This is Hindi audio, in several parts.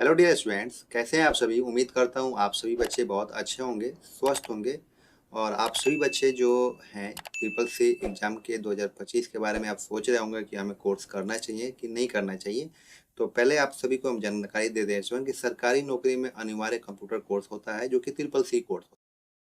हेलो डियर स्टूडेंट्स, कैसे हैं आप सभी। उम्मीद करता हूँ आप सभी बच्चे बहुत अच्छे होंगे, स्वस्थ होंगे। और आप सभी बच्चे जो हैं ट्रिपल सी एग्ज़ाम के 2025 के बारे में आप सोच रहे होंगे कि हमें कोर्स करना चाहिए कि नहीं करना चाहिए। तो पहले आप सभी को हम जानकारी दे दें स्टूडेंट कि सरकारी नौकरी में अनिवार्य कंप्यूटर कोर्स होता है जो कि ट्रिपल सी कोर्स होता है।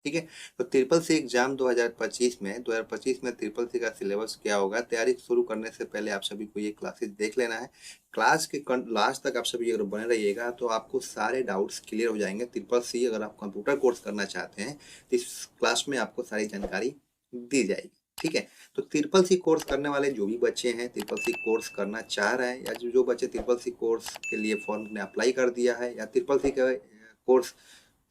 ठीक है। तो ट्रिपल सी एग्जाम 2025 में ट्रिपल सी का सिलेबस क्या होगा, तैयारी शुरू करने से पहले आप सभी को ये क्लासेस देख लेना है। क्लास के लास्ट तक आप सभी अगर बने रहिएगा तो आपको सारे डाउट्स क्लियर हो जाएंगे। ट्रिपल सी अगर आप कंप्यूटर कोर्स करना चाहते हैं तो इस क्लास में आपको सारी जानकारी दी जाएगी। ठीक है। तो ट्रिपल सी कोर्स करने वाले जो भी बच्चे हैं, ट्रिपल सी कोर्स करना चाह रहे हैं, या जो बच्चे ट्रिपल सी कोर्स के लिए फॉर्म ने अप्लाई कर दिया है या ट्रिपल सी का कोर्स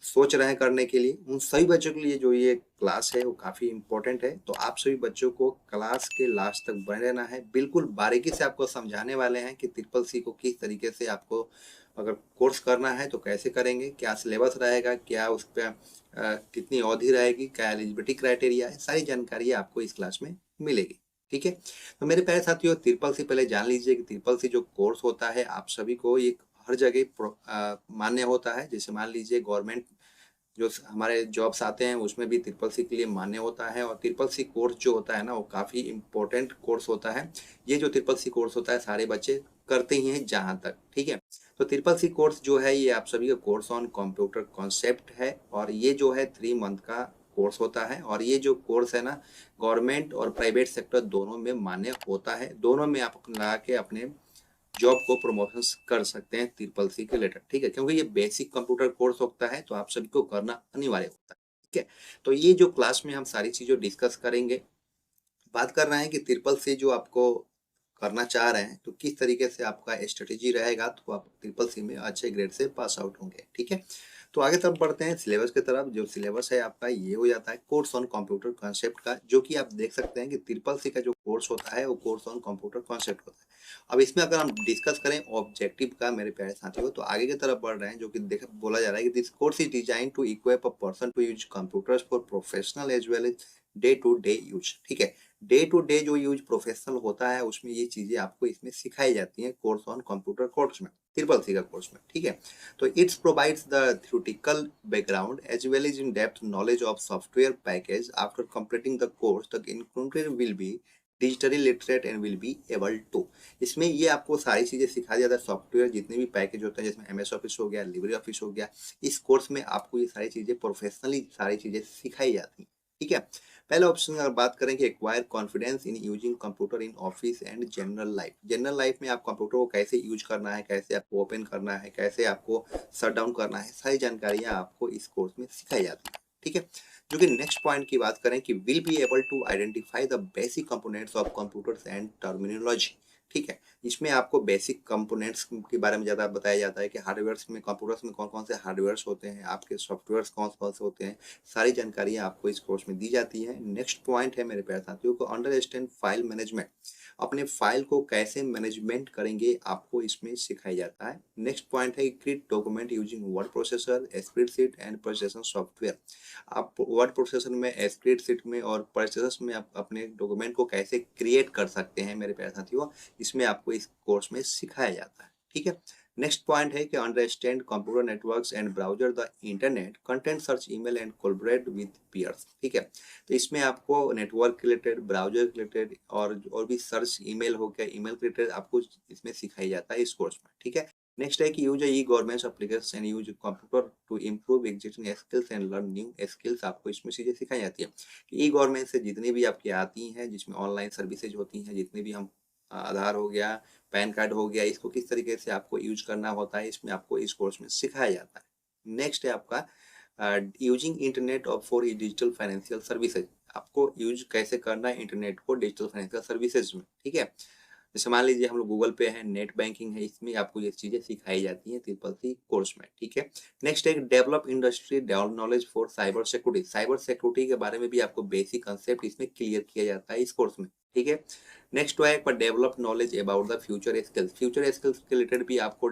सोच रहे हैं करने के लिए, उन सभी बच्चों के लिए जो ये क्लास है वो काफ़ी इम्पोर्टेंट है। तो आप सभी बच्चों को क्लास के लास्ट तक बने रहना है। बिल्कुल बारीकी से आपको समझाने वाले हैं कि ट्रिपल सी को किस तरीके से आपको अगर कोर्स करना है तो कैसे करेंगे, क्या सिलेबस रहेगा, क्या उस पर कितनी अवधि रहेगी, क्या एलिजिबिलिटी क्राइटेरिया है, सारी जानकारी आपको इस क्लास में मिलेगी। ठीक है। तो मेरे प्यारे साथियों, ट्रिपल सी पहले जान लीजिए कि ट्रिपल सी जो कोर्स होता है आप सभी को एक हर जगह मान्य होता है। जैसे मान लीजिए गवर्नमेंट जो हमारे जॉब्स आते हैं उसमें भी ट्रिपल सी के लिए मान्य होता है। और ट्रिपल सी कोर्स जो होता है ना, वो काफ़ी इम्पोर्टेंट कोर्स होता है। ये जो ट्रिपल सी कोर्स होता है सारे बच्चे करते ही हैं जहाँ तक। ठीक है। तो ट्रिपल सी कोर्स जो है ये आप सभी का कोर्स ऑन कंप्यूटर कॉन्सेप्ट है। और ये जो है 3 मंथ का कोर्स होता है। और ये जो कोर्स है ना, गवर्नमेंट और प्राइवेट सेक्टर दोनों में मान्य होता है। दोनों में आप लगा के अपने जॉब को प्रमोशन कर सकते हैं ट्रिपल सी के रिलेटेड। ठीक है। क्योंकि ये बेसिक कंप्यूटर कोर्स होता है तो आप सभी को करना अनिवार्य होता है। ठीक है। तो ये जो क्लास में हम सारी चीज़ें डिस्कस करेंगे, बात कर रहे हैं कि ट्रिपल सी जो आपको करना चाह रहे हैं तो किस तरीके से आपका स्ट्रेटेजी रहेगा तो आप ट्रिपल सी में अच्छे ग्रेड से पास आउट होंगे। ठीक है। तो आगे तरफ बढ़ते हैं सिलेबस की तरफ। जो सिलेबस है आपका ये हो जाता है कोर्स ऑन कंप्यूटर कॉन्सेप्ट का, जो कि आप देख सकते हैं कि ट्रिपल सी का जो कोर्स होता है वो कोर्स ऑन कंप्यूटर कॉन्सेप्ट होता है। अब इसमें अगर हम डिस्कस करें ऑब्जेक्टिव का मेरे प्यारे साथियों, तो आगे की तरफ बढ़ रहे हैं, जो कि देख बोला जा रहा है कि this course is design to equip a person to use computers for professional as well as day to day use. ठीक है। डे टू डे जो यूज प्रोफेशनल होता है उसमें ये चीजें आपको इसमें सिखाई जाती हैं कोर्स ऑन कंप्यूटर कोर्स में, ट्रिपल सी का कोर्स में। ठीक है। तो it's provides the theoretical background as well as in depth knowledge of software package. After completing the course the included will be digitally literate and will be able to. इसमें ये आपको सारी चीजें सिखाया जाता है। सॉफ्टवेयर जितने भी पैकेज होते हैं, जिसमें एमएस ऑफिस हो गया, लिब्रे ऑफिस हो गया, इस कोर्स में आपको ये सारी चीजें प्रोफेशनली सारी चीजें सिखाई जाती हैं। ठीक है। पहले ऑप्शन अगर बात करें कि acquire confidence in using computer in office and general life. General life में आप कंप्यूटर को कैसे यूज करना है, कैसे आपको ओपन करना है, कैसे आपको शट डाउन करना है, सारी जानकारियां आपको इस कोर्स में सिखाई जाती है। ठीक है। जो कि नेक्स्ट पॉइंट की बात करें कि will be able to identify the basic components of computers and terminology. ठीक है। इसमें आपको बेसिक कंपोनेंट्स के बारे में ज़्यादा बताया जाता है कि हार्डवेयर्स में, कंप्यूटर्स में कौन कौन से हार्डवेयर्स होते हैं, आपके सॉफ्टवेयर्स कौन कौन से होते हैं, सारी जानकारियां आपको इस कोर्स में दी जाती है। नेक्स्ट पॉइंट है मेरे प्यारे साथियों को अंडरस्टैंड फाइल मैनेजमेंट। अपने फाइल को कैसे मैनेजमेंट करेंगे आपको इसमें सिखाया जाता है। नेक्स्ट पॉइंट है create document using word processor, spreadsheet and processing software. आप वर्ड प्रोसेसर में, स्प्रेडशीट में और प्रोसेसर में आप अपने डॉक्यूमेंट को कैसे क्रिएट कर सकते हैं मेरे प्यारे साथियों, इसमें आपको इस कोर्स में सिखाया जाता है। ठीक है। नेक्स्ट पॉइंट है कि understand computer networks and browser the internet content search email and collaborate with peers. ठीक है। तो इसमें आपको नेटवर्क रिलेटेड, ब्राउजर रिलेटेड और भी सर्च ईमेल हो गया, ईमेल रिलेटेड आपको इसमें सिखाई जाता है इस कोर्स में। ठीक है। नेक्स्ट है कि use e government application and use computer to improve existing skills and learn new skills. आपको इसमें चीजें सिखाई जाती है कि ई गवर्नमेंट से जितनी भी आपकी आती हैं, जिसमें ऑनलाइन सर्विसेज होती हैं, जितने भी हम आधार हो गया, पैन कार्ड हो गया, इसको किस तरीके से आपको यूज करना होता है, इसमें आपको इस कोर्स में सिखाया जाता है। नेक्स्ट है आपका यूजिंग इंटरनेट और फॉर डिजिटल फाइनेंशियल सर्विसेज। आपको यूज कैसे करना है इंटरनेट को डिजिटल फाइनेंशियल सर्विसेज में। ठीक है। जैसे मान लीजिए हम लोग गूगल पे है, नेट बैंकिंग है, इसमें आपको ये चीजें सिखाई जाती हैं ट्रिपल सी कोर्स में। ठीक है। नेक्स्ट है develop industry knowledge for cyber security. Cyber security के बारे में भी आपको बेसिक कंसेप्ट इसमें क्लियर किया जाता है इस कोर्स में। ठीक है। नेक्स्ट है पर develop knowledge about the future skills. Future skills के रिलेटेड भी आपको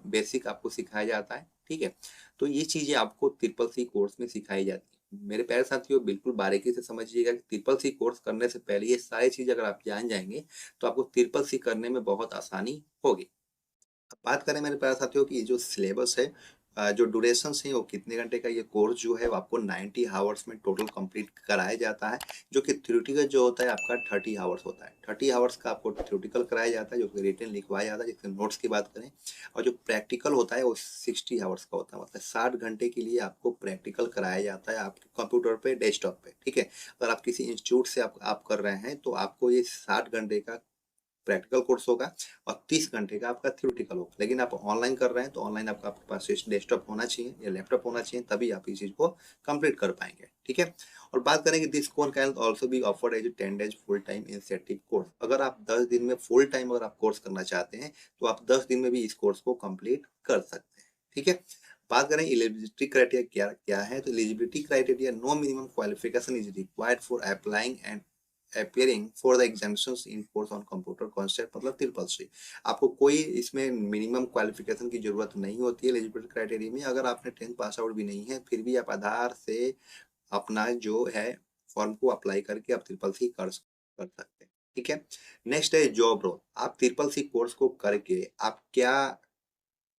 बेसिक आपको सिखाया जाता है। ठीक है। तो ये चीजें आपको ट्रिपल सी कोर्स में सिखाई जाती है। मेरे प्यारे साथियों, बिल्कुल बारीकी से समझिएगा कि ट्रिपल सी कोर्स करने से पहले ये सारी चीज अगर आप जान जाएंगे तो आपको ट्रिपल सी करने में बहुत आसानी होगी। अब बात करें मेरे प्यारे साथियों कि ये जो सिलेबस है, जो ड्यूरेशंस है वो कितने घंटे का, ये कोर्स जो है वो आपको 90 हावर्स में टोटल कंप्लीट कराया जाता है। जो कि थ्योरेटिकल जो होता है आपका 30 हावर्स होता है। 30 हावर्स का आपको थ्योरेटिकल कराया जाता है, जो कि रिटन लिखवाया जाता है, जिसके नोट्स की बात करें। और जो प्रैक्टिकल होता है वो 60 हावर्स का होता है, मतलब 60 घंटे के लिए आपको प्रैक्टिकल कराया जाता है आपके कंप्यूटर पे, डेस्कटॉप पे। ठीक है, अगर आप किसी इंस्टीट्यूट से आप कर रहे हैं तो आपको ये 60 घंटे का प्रैक्टिकल कोर्स होगा और 30 घंटे का आपका थ्योरेटिकल होगा। लेकिन आप ऑनलाइन कर रहे हैं तो ऑनलाइन आपका आपके पास डेस्कटॉप होना चाहिए या लैपटॉप होना चाहिए, तभी आप इस चीज़ को कंप्लीट कर पाएंगे। ठीक है, और बात करें कि this course can also be offered as 10 days full time incentive course. अगर आप 10 दिन में फुल टाइम अगर आप कोर्स करना चाहते हैं तो आप 10 दिन में भी इस कोर्स को कंप्लीट कर सकते हैं। ठीक है, बात करें एलिजिबिलिटी क्राइटेरिया क्या क्या है, तो eligibility criteria: no minimum qualification is required for applying and appearing for the examinations in course on computer concept, मतलब ट्रिपल सी। आपको कोई इसमें मिनिमम क्वालिफिकेशन की जरूरत नहीं होती है एलिजिबिलिटी क्राइटेरिया में। अगर आपने 10th पास आउट भी नहीं है फिर भी आप आधार से अपना जो है फॉर्म को अप्लाई करके आप ट्रिपल सी कर सकते हैं। ठीक है, नेक्स्ट है जॉब रोल। आप ट्रिपल सी कोर्स को करके आप क्या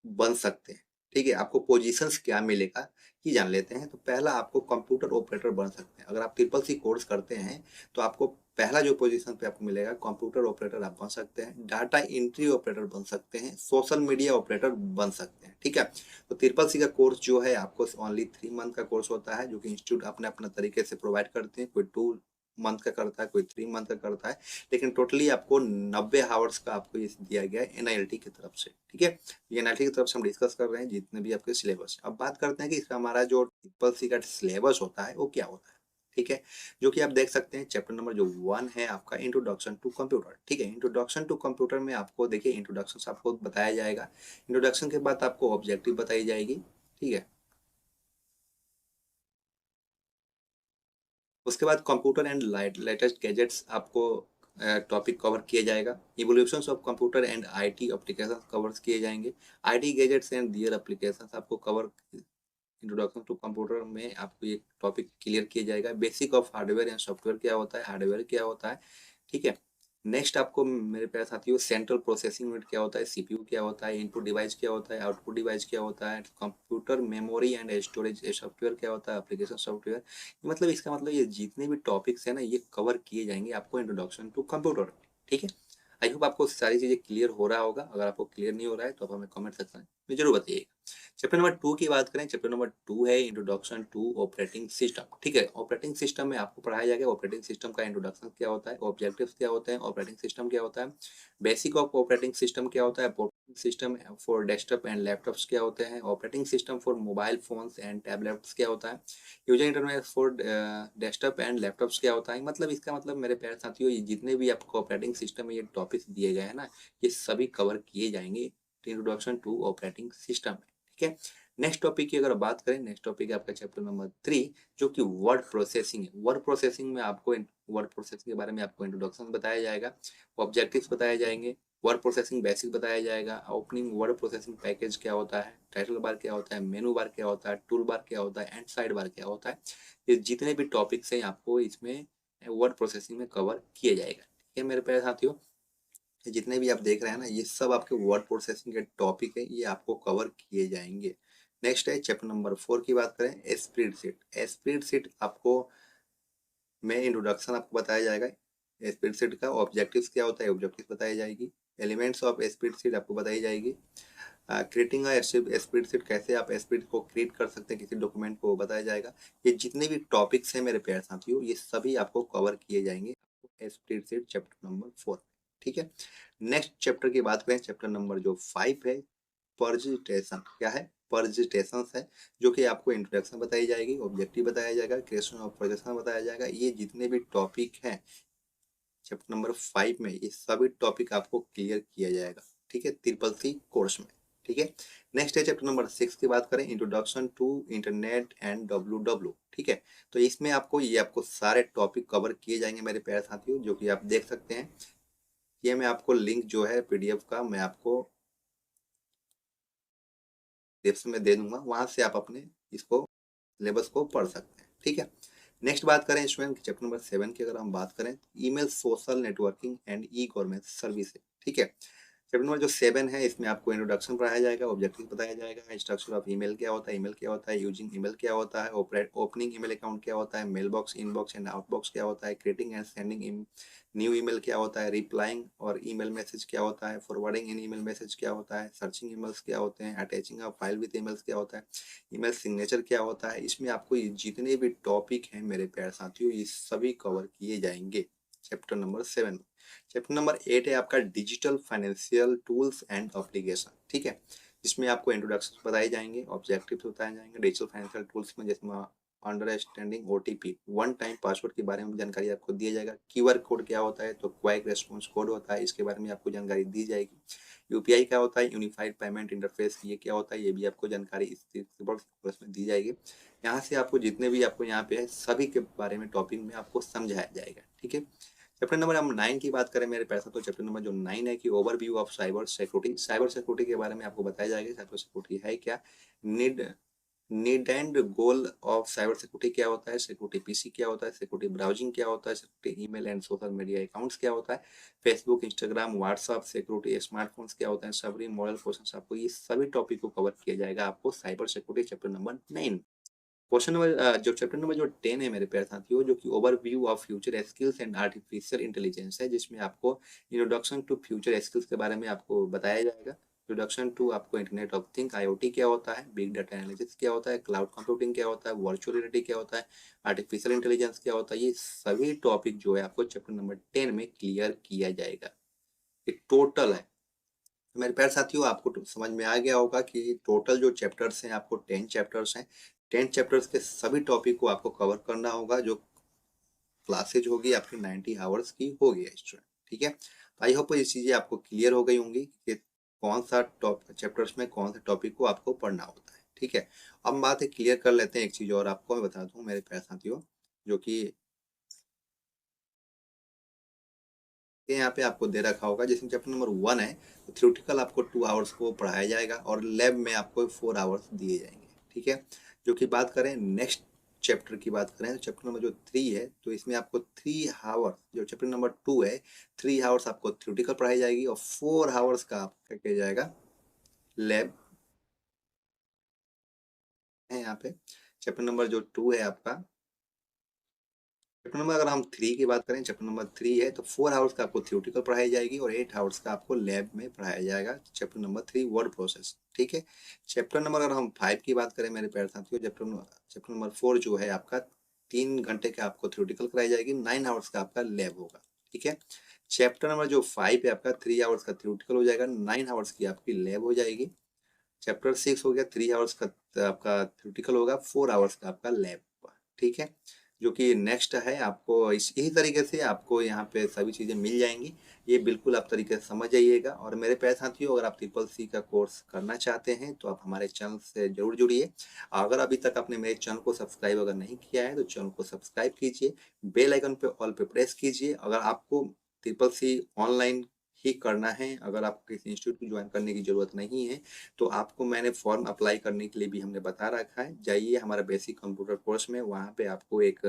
बन सकते हैं। ठीक है, आपको पोजीशंस क्या मिलेगा ये जान लेते हैं। तो पहला आपको कंप्यूटर ऑपरेटर बन सकते हैं। अगर आप ट्रिपल सी कोर्स करते हैं तो आपको पहला जो पोजीशन पे आपको मिलेगा कंप्यूटर ऑपरेटर आप बन सकते हैं, डाटा एंट्री ऑपरेटर बन सकते हैं, सोशल मीडिया ऑपरेटर बन सकते हैं। ठीक है, तो ट्रिपल सी का कोर्स जो है आपको ओनली 3 मंथ का कोर्स होता है, जो कि इंस्टीट्यूट अपने अपना तरीके से प्रोवाइड करते हैं। कोई 2 मंथ का करता है, कोई 3 मंथ का करता है, लेकिन टोटली आपको 90 हावर्स का आपको ये दिया गया है एनआईएलटी की तरफ से। ठीक है, ये एनआईटी की तरफ से हम डिस्कस कर रहे हैं जितने भी आपके सिलेबस। अब बात करते हैं कि इसका हमारा जो ट्रिपल सी का सिलेबस होता है वो क्या होता है। ठीक है, जो कि आप देख सकते हैं चैप्टर नंबर जो 1 है आपका इंट्रोडक्शन टू कंप्यूटर। ठीक है, इंट्रोडक्शन टू कंप्यूटर में आपको देखिए इंट्रोडक्शन आपको बताया जाएगा। इंट्रोडक्शन के बाद आपको ऑब्जेक्टिव बताई जाएगी। ठीक है, उसके बाद कंप्यूटर एंड लेटेस्ट गैजेट्स आपको टॉपिक कवर किया जाएगा। Evolutions of computer and IT application cover किए जाएंगे। IT gadgets and their application आपको कवर, इंट्रोडक्शन टू कंप्यूटर में आपको ये टॉपिक क्लियर किया जाएगा। Basic of hardware and software क्या होता है, हार्डवेयर क्या होता है। ठीक है, नेक्स्ट आपको मेरे प्यारे साथियों सेंट्रल प्रोसेसिंग यूनिट क्या होता है, सीपीयू क्या होता है, इनपुट डिवाइस क्या होता है, आउटपुट डिवाइस क्या होता है, computer memory and storage software क्या होता है, एप्लीकेशन सॉफ्टवेयर। मतलब इसका मतलब ये जितने भी टॉपिक्स है ना ये कवर किए जाएंगे आपको इंट्रोडक्शन टू कंप्यूटर। ठीक है, आई होप आपको सारी चीज़ें क्लियर हो रहा होगा। अगर आपको क्लियर नहीं हो रहा है तो आप हमें कमेंट सेक्शन में जरूर बताइएगा। चैप्टर नंबर 2 की बात करें, चैप्टर नंबर 2 है इंट्रोडक्शन टू ऑपरेटिंग सिस्टम। ठीक है, ऑपरेटिंग सिस्टम में आपको पढ़ाया जाएगा ऑपरेटिंग सिस्टम का इंट्रोडक्शन क्या होता है, ऑब्जेक्टिव्स क्या होते हैं, ऑपरेटिंग सिस्टम क्या होता है, बेसिक ऑफ ऑपरेटिंग सिस्टम क्या होता है, operating system for desktop and laptops क्या होते हैं, operating system for mobile phones and tablets क्या होता है, user interface for desktop and laptops क्या होता है। मतलब इसका मतलब मेरे प्यारे साथियों ये जितने भी आपको ऑपरेटिंग सिस्टम में ये टॉपिक्स दिए गए हैं ना ये सभी कवर किए जाएंगे इंट्रोडक्शन टू ऑपरेटिंग सिस्टम में। ठीक है, नेक्स्ट टॉपिक की अगर बात करें, नेक्स्ट टॉपिक है आपका चैप्टर नंबर 3 जो कि वर्ड प्रोसेसिंग है। वर्ड प्रोसेसिंग में आपको वर्ड प्रोसेसिंग के बारे में आपको इंट्रोडक्शन बताया जाएगा, ऑब्जेक्टिव्स बताए जाएंगे, वर्ड प्रोसेसिंग बेसिक बताया जाएगा, ओपनिंग वर्ड प्रोसेसिंग पैकेज क्या होता है, टाइटल बार क्या होता है, मेनू बार क्या होता है, टूल बार क्या होता है, एंड साइड बार क्या होता है। ये जितने भी टॉपिक्स हैं आपको इसमें वर्ड प्रोसेसिंग में कवर किए जाएगा। ठीक है मेरे प्यारे साथियों, ये जितने भी आप देख रहे हैं ना ये सब आपके वर्ड प्रोसेसिंग के टॉपिक है, ये आपको कवर किए जाएंगे। नेक्स्ट है चैप्टर नंबर 4 की बात करें, स्प्रेडशीट। स्प्रेडशीट आपको में इंट्रोडक्शन आपको बताया जाएगा स्प्रेडशीट का, ऑब्जेक्टिव्स क्या होता है ऑब्जेक्टिव्स बताई जाएगी, एलिमेंट्स ऑफ स्प्रेडशीट आपको बताई जाएगी, क्रिएटिंग स्प्रेडशीट कैसे आप स्प्रेड को क्रिएट कर सकते हैं किसी डॉक्यूमेंट को बताया जाएगा। ये जितने भी टॉपिक्स हैं मेरे प्यारे साथियों ये सभी आपको कवर किए जाएंगे स्प्रेडशीट चैप्टर नंबर 4। ठीक है, नेक्स्ट चैप्टर की बात करें, चैप्टर नंबर जो 5 है परजिटेशन। क्या है, परजिटेशन है, जो कि आपको इंट्रोडक्शन बताई जाएगी, ऑब्जेक्टिव बताया जाएगा, क्रिएशन ऑफ प्रोजेक्शन बताया जाएगा। ये जितने भी टॉपिक हैं चैप्टर नंबर 5 में ये सभी टॉपिक आपको क्लियर किया जाएगा। ठीक है, ट्रिपल सी कोर्स में। ठीक है, नेक्स्ट है चैप्टर नंबर 6 की बात करें, introduction to internet and W. ठीक है, तो इसमें आपको सारे टॉपिक कवर किए जाएंगे मेरे प्यारे साथियों, जो कि आप देख सकते हैं। ये मैं आपको लिंक जो है पीडीएफ का मैं आपको डिस्क्रिप्शन में दे दूंगा, वहां से आप अपने इसको सिलेबस को पढ़ सकते हैं। ठीक है, नेक्स्ट बात करें स्टूडेंट चैप्टर नंबर 7 की अगर हम बात करें, email social networking and e governance service. ठीक है, चैप्टर नंबर जो 7 है इसमें आपको इंट्रोडक्शन पढ़ाया जाएगा, ऑब्जेक्टिव बताया जाएगा, स्ट्रक्चर ऑफ ईमेल क्या होता है, ईमेल क्या होता है, यूजिंग ईमेल क्या होता है, ओपनिंग ईमेल अकाउंट क्या होता है, mail box, inbox and outbox क्या होता है, creating and sending new email क्या होता है, रिप्लाइंग और ईमेल मैसेज क्या होता है, फॉरवर्डिंग इन ईमेल मैसेज क्या होता है, सर्चिंग ईमेल्स क्या होते हैं, attaching a file with emails क्या होता है, ईमेल सिग्नेचर क्या होता है। इसमें आपको ये जितने भी टॉपिक हैं मेरे प्यारे साथियों ये सभी कवर किए जाएंगे चैप्टर नंबर 7 में। चैप्टर नंबर 8 है आपका digital financial tools and application, ठीक है, जिसमें आपको इंट्रोडक्शन बताए जाएंगे, ऑब्जेक्टिव्स बताए जाएंगे डिजिटल फाइनेंशियल टूल्स में, जिसमें understanding OTP one time password के बारे में जानकारी आपको दिया जाएगा, क्यूआर कोड क्या होता है तो क्वाइक रेस्पॉन्स कोड होता है, इसके बारे में आपको जानकारी दी जाएगी, यूपीआई क्या होता है, यूनिफाइड पेमेंट इंटरफेस ये क्या होता है, ये भी आपको जानकारी इस कोर्स में दी जाएगी। यहाँ से आपको जितने भी आपको यहाँ पे है सभी के बारे में टॉपिक में आपको समझाया जाएगा, ठीक है। चैप्टर नंबर हम 9 की बात करें मेरे पैसा, तो चैप्टर नंबर जो 9 है कि overview of cyber security, cyber security के बारे में आपको बताया जाएगा, साइबर सिक्योरिटी है क्या, need need and goal of cyber security क्या होता है, सिक्योरिटी पीसी क्या होता है, सिक्योरिटी ब्राउजिंग क्या होता है, security email and social media accounts क्या होता है, Facebook Instagram WhatsApp security smartphones क्या होते हैं, सबरी मॉडल क्वेश्चन, आपको ये सभी टॉपिक को कवर किया जाएगा आपको cyber security chapter number 9। Question number जो चैप्टर नंबर जो 10 है मेरे प्यारे साथियों, जो कि overview of future skills and artificial intelligence है, जिसमें आपको इंट्रोडक्शन टू फ्यूचर स्किल्स के बारे में आपको बताया जाएगा, इंट्रोडक्शन टू आपको इंटरनेट ऑफ थिंग आईओटी क्या होता है, बिग डाटा एनालिसिस क्या होता है, क्लाउड कंप्यूटिंग क्या होता है, वर्चुअल रियलिटी क्या होता है, आर्टिफिशियल इंटेलिजेंस क्या होता है, ये सभी टॉपिक जो है आपको चैप्टर नंबर 10 में क्लियर किया जाएगा। ये टोटल है मेरे प्यारे साथियों, आपको समझ में आ गया होगा कि टोटल जो चैप्टर्स हैं आपको 10 चैप्टर्स हैं, 10 चैप्टर्स के सभी टॉपिक को आपको कवर करना होगा, जो क्लासेज होगी आपकी 90 आवर्स की होगी स्टूडेंट, ठीक है। तो आई होप ये चीज़ें आपको क्लियर हो गई होंगी कि कौन सा टॉप चैप्टर्स में कौन से टॉपिक को आपको पढ़ना होता है, ठीक है। अब बात है क्लियर कर लेते हैं, एक चीज़ और आपको मैं बता दूँ मेरे प्यारे साथियों, जो कि यहाँ पे आपको दे रखा होगा, जिसमें चैप्टर नंबर 1 है तो थ्योरेटिकल आपको 2 आवर्स को पढ़ाया जाएगा और लैब में आपको 4 आवर्स दिए जाएंगे, ठीक है। जो कि बात करें नेक्स्ट चैप्टर की बात करें तो चैप्टर नंबर जो 3 है तो इसमें आपको 3 आवर्स, जो चैप्टर नंबर 2 है 3 आवर्स आपको थ्योरेटिकल पढ़ाई जाएगी और 4 आवर्स का आपका किया जाएगा लैब है यहाँ पे। चैप्टर नंबर जो 2 है आपका, चैप्टर नंबर अगर हम 3 की बात करें, चैप्टर नंबर 3 है तो 4 आवर्स का आपको थ्योरेटिकल पढ़ाई जाएगी और 8 आवर्स का आपको लैब में पढ़ाया जाएगा, चैप्टर नंबर 3 वर्ड प्रोसेस, ठीक है। चैप्टर नंबर अगर हम 5 की बात करें मेरे प्यारे साथियों, चैप्टर नंबर 4 जो है आपका 3 घंटे का आपको थ्योरेटिकल कराई जाएगी, 9 आवर्स का आपका लैब होगा, ठीक है। चैप्टर नंबर जो 5 है आपका 3 आवर्स का थ्योरेटिकल हो जाएगा, 9 आवर्स की आपकी लैब हो जाएगी। चैप्टर 6 हो गया 3 आवर्स का आपका थ्योरेटिकल होगा, 4 आवर्स का आपका लैब होगा, ठीक है। जो कि नेक्स्ट है आपको इस यही तरीके से आपको यहाँ पे सभी चीज़ें मिल जाएंगी, ये बिल्कुल आप तरीके से समझ जाइएगा। और मेरे प्यारे साथियों, अगर आप ट्रिपल सी का कोर्स करना चाहते हैं तो आप हमारे चैनल से जरूर जुड़िए। अगर अभी तक आपने मेरे चैनल को सब्सक्राइब अगर नहीं किया है तो चैनल को सब्सक्राइब कीजिए, बेल आइकन पे ऑल पे प्रेस कीजिए। अगर आपको ट्रिपल सी ऑनलाइन ही करना है, अगर आपको किसी इंस्टीट्यूट को ज्वाइन करने की जरूरत नहीं है तो आपको मैंने फॉर्म अप्लाई करने के लिए भी हमने बता रखा है, जाइए हमारा बेसिक कंप्यूटर कोर्स में, वहाँ पे आपको एक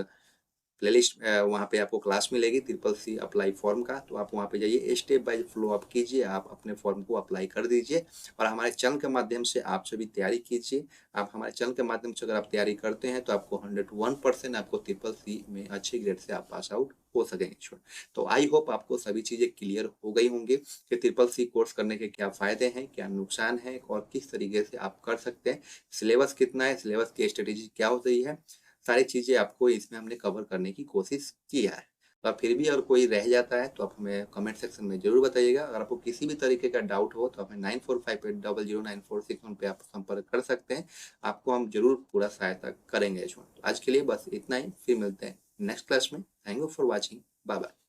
प्लेलिस्ट वहाँ पे आपको क्लास मिलेगी ट्रिपल सी अप्लाई फॉर्म का, तो आप वहाँ पे जाइए, स्टेप बाय फ्लो आप कीजिए, आप अपने फॉर्म को अप्लाई कर दीजिए और हमारे चैनल के माध्यम से आप सभी तैयारी कीजिए। आप हमारे चैनल के माध्यम से अगर आप तैयारी करते हैं तो आपको 101% आपको ट्रिपल सी में अच्छे ग्रेड से आप पास आउट हो सकेंगे। तो आई होप आपको सभी चीज़ें क्लियर हो गई होंगी कि ट्रिपल सी कोर्स करने के क्या फ़ायदे हैं, क्या नुकसान है और किस तरीके से आप कर सकते हैं, सिलेबस कितना है, सिलेबस की स्ट्रेटेजी क्या हो रही है, सारी चीज़ें आपको इसमें हमने कवर करने की कोशिश किया है। और फिर भी अगर कोई रह जाता है तो आप हमें कमेंट सेक्शन में ज़रूर बताइएगा। अगर आपको किसी भी तरीके का डाउट हो तो हमें 9458009461 पे आप संपर्क कर सकते हैं, आपको हम ज़रूर पूरा सहायता करेंगे। तो आज के लिए बस इतना ही, फिर मिलते हैं नेक्स्ट क्लास में। Thank you for watching, bye bye.